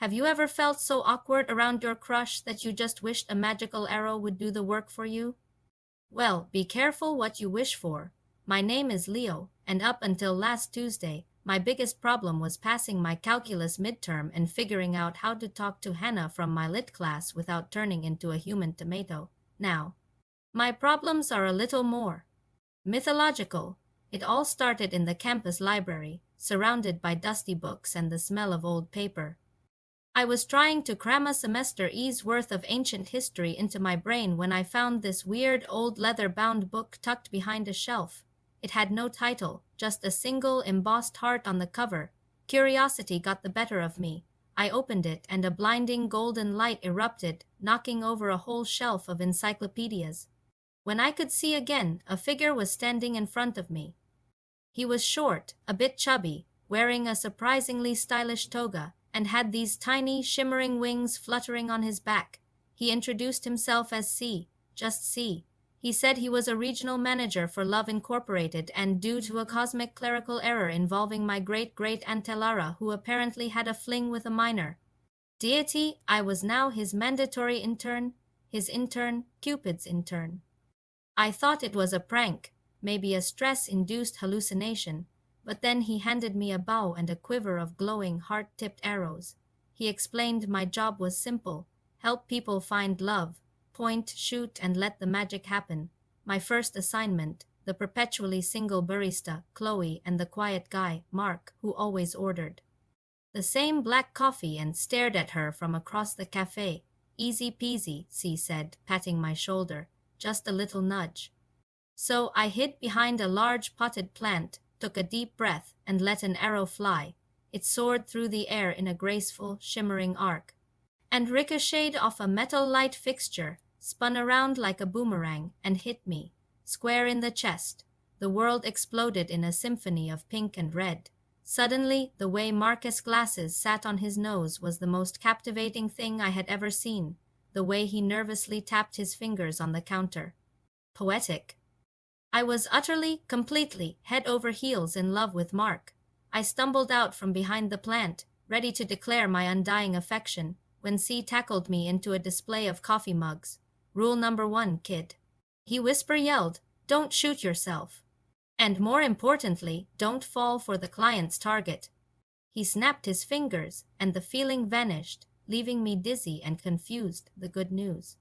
Have you ever felt so awkward around your crush that you just wished a magical arrow would do the work for you? Well, be careful what you wish for. My name is Leo, and up until last Tuesday, my biggest problem was passing my calculus midterm and figuring out how to talk to Hannah from my lit class without turning into a human tomato. Now, my problems are a little more mythological. It all started in the campus library, surrounded by dusty books and the smell of old paper. I was trying to cram a semester E's worth of ancient history into my brain when I found this weird old leather-bound book tucked behind a shelf. It had no title, just a single embossed heart on the cover. Curiosity got the better of me. I opened it and a blinding golden light erupted, knocking over a whole shelf of encyclopedias. When I could see again, a figure was standing in front of me. He was short, a bit chubby, wearing a surprisingly stylish toga, and had these tiny, shimmering wings fluttering on his back. He introduced himself as C, just C. He said he was a regional manager for Love Incorporated, and due to a cosmic clerical error involving my great-great-aunt Telara, who apparently had a fling with a minor deity, I was now his mandatory intern, his intern, Cupid's intern. I thought it was a prank, maybe a stress-induced hallucination, but then he handed me a bow and a quiver of glowing, heart-tipped arrows. He explained my job was simple: help people find love, point, shoot, and let the magic happen. My first assignment, the perpetually single barista, Chloe, and the quiet guy, Mark, who always ordered the same black coffee and stared at her from across the cafe. Easy peasy, C said, patting my shoulder. Just a little nudge. So I hid behind a large potted plant, took a deep breath, and let an arrow fly. It soared through the air in a graceful, shimmering arc, and ricocheted off a metal light fixture, spun around like a boomerang, and hit me square in the chest. The world exploded in a symphony of pink and red. Suddenly, the way Marcus' glasses sat on his nose was the most captivating thing I had ever seen. The way he nervously tapped his fingers on the counter. Poetic. I was utterly, completely, head over heels in love with Mark. I stumbled out from behind the plant, ready to declare my undying affection, when C tackled me into a display of coffee mugs. Rule number 1, kid. He yelled, don't shoot yourself. And more importantly, don't fall for the client's target. He snapped his fingers, and the feeling vanished, leaving me dizzy and confused. The good news.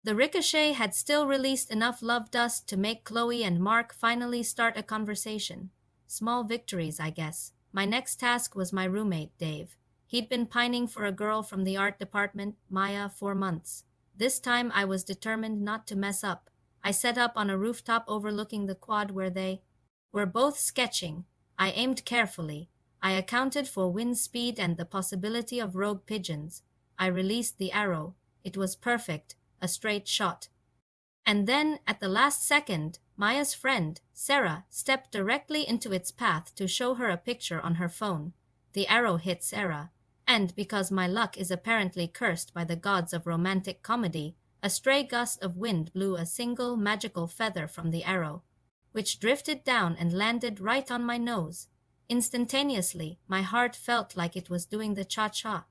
The ricochet had still released enough love dust to make Chloe and Mark finally start a conversation. Small victories, I guess. My next task was my roommate, Dave. He'd been pining for a girl from the art department, Maya, for months. This time I was determined not to mess up. I set up on a rooftop overlooking the quad where they were both sketching. I aimed carefully. I accounted for wind speed and the possibility of rogue pigeons. I released the arrow. It was perfect, a straight shot. And then, at the last second, Maya's friend, Sarah, stepped directly into its path to show her a picture on her phone. The arrow hit Sarah, and because my luck is apparently cursed by the gods of romantic comedy, a stray gust of wind blew a single magical feather from the arrow, which drifted down and landed right on my nose. Instantaneously, my heart felt like it was doing the cha-cha.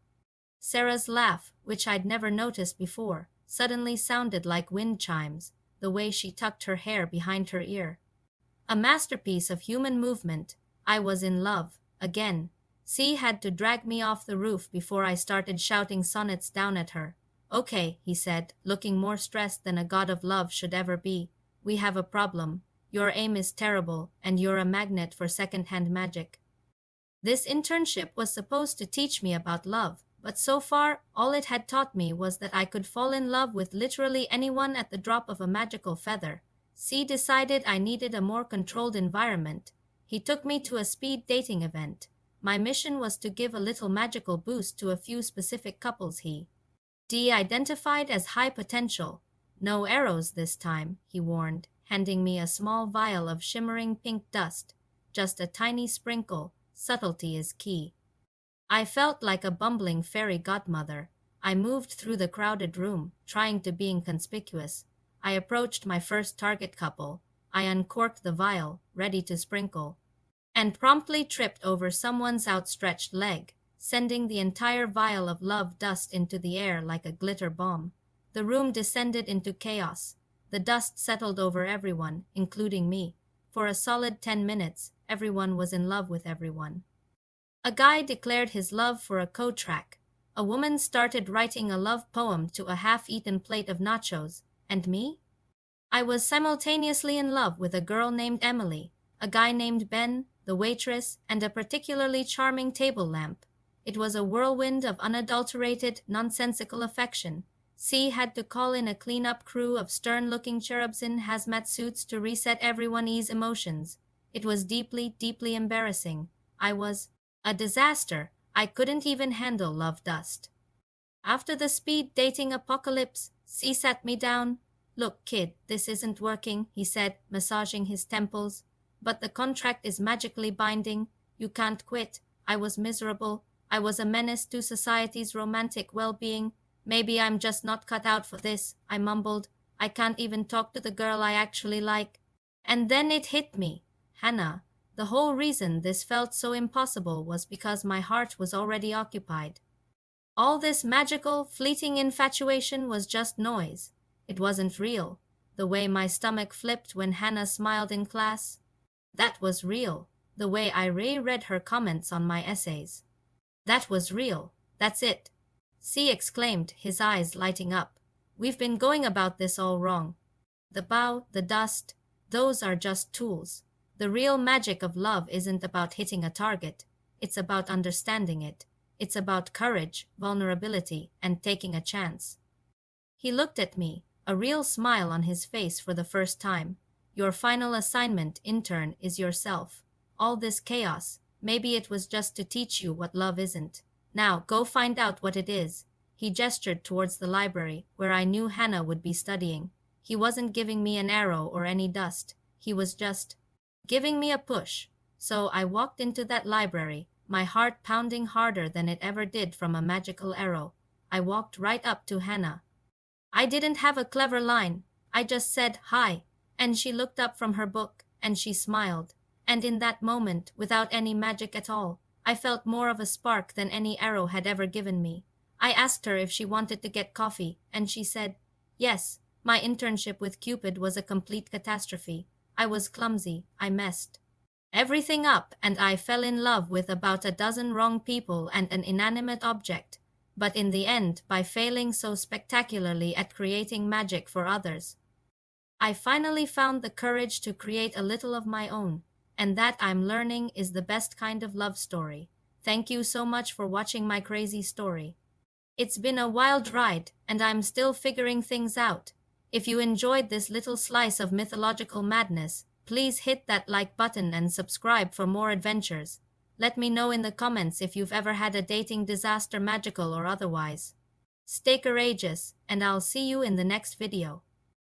Sarah's laugh, which I'd never noticed before, suddenly sounded like wind chimes, the way she tucked her hair behind her ear. A masterpiece of human movement. I was in love, again. C had to drag me off the roof before I started shouting sonnets down at her. Okay, he said, looking more stressed than a god of love should ever be. We have a problem. Your aim is terrible, and you're a magnet for second-hand magic. This internship was supposed to teach me about love, but so far, all it had taught me was that I could fall in love with literally anyone at the drop of a magical feather. C decided I needed a more controlled environment. He took me to a speed dating event. My mission was to give a little magical boost to a few specific couples he identified as high potential. No arrows this time, he warned, handing me a small vial of shimmering pink dust. Just a tiny sprinkle. Subtlety is key. I felt like a bumbling fairy godmother. I moved through the crowded room, trying to be inconspicuous. I approached my first target couple. I uncorked the vial, ready to sprinkle, and promptly tripped over someone's outstretched leg. sending the entire vial of love dust into the air like a glitter bomb. The room descended into chaos. The dust settled over everyone, including me. For a solid 10 minutes, everyone was in love with everyone. A guy declared his love for a co-track. A woman started writing a love poem to a half-eaten plate of nachos. And me? I was simultaneously in love with a girl named Emily, a guy named Ben, the waitress, and a particularly charming table lamp. It was a whirlwind of unadulterated, nonsensical affection. C had to call in a cleanup crew of stern-looking cherubs in hazmat suits to reset everyone's emotions. It was deeply, deeply embarrassing. I was a disaster. I couldn't even handle love dust. After the speed dating apocalypse, C sat me down. "Look, kid, this isn't working," he said, massaging his temples. "But the contract is magically binding. You can't quit." I was miserable. I was a menace to society's romantic well-being. "Maybe I'm just not cut out for this," I mumbled. "I can't even talk to the girl I actually like." And then it hit me. Hannah. The whole reason this felt so impossible was because my heart was already occupied. All this magical, fleeting infatuation was just noise. It wasn't real. The way my stomach flipped when Hannah smiled in class, that was real. The way I reread her comments on my essays, that was real. That's it. C exclaimed, his eyes lighting up. "We've been going about this all wrong. The bow, the dust, those are just tools. The real magic of love isn't about hitting a target. It's about understanding it. It's about courage, vulnerability, and taking a chance." He looked at me, a real smile on his face for the first time. "Your final assignment, intern, is yourself. All this chaos, maybe it was just to teach you what love isn't. Now, go find out what it is." He gestured towards the library, where I knew Hannah would be studying. He wasn't giving me an arrow or any dust. He was just giving me a push. So I walked into that library, my heart pounding harder than it ever did from a magical arrow. I walked right up to Hannah. I didn't have a clever line. I just said, "Hi," and she looked up from her book, and she smiled. And in that moment, without any magic at all, I felt more of a spark than any arrow had ever given me. I asked her if she wanted to get coffee, and she said, "Yes." My internship with Cupid was a complete catastrophe. I was clumsy. I messed everything up, and I fell in love with about a dozen wrong people and an inanimate object. But in the end, by failing so spectacularly at creating magic for others, I finally found the courage to create a little of my own, and that I'm learning is the best kind of love story. Thank you so much for watching my crazy story. It's been a wild ride, and I'm still figuring things out. If you enjoyed this little slice of mythological madness, please hit that like button and subscribe for more adventures. Let me know in the comments if you've ever had a dating disaster, magical or otherwise. Stay courageous, and I'll see you in the next video.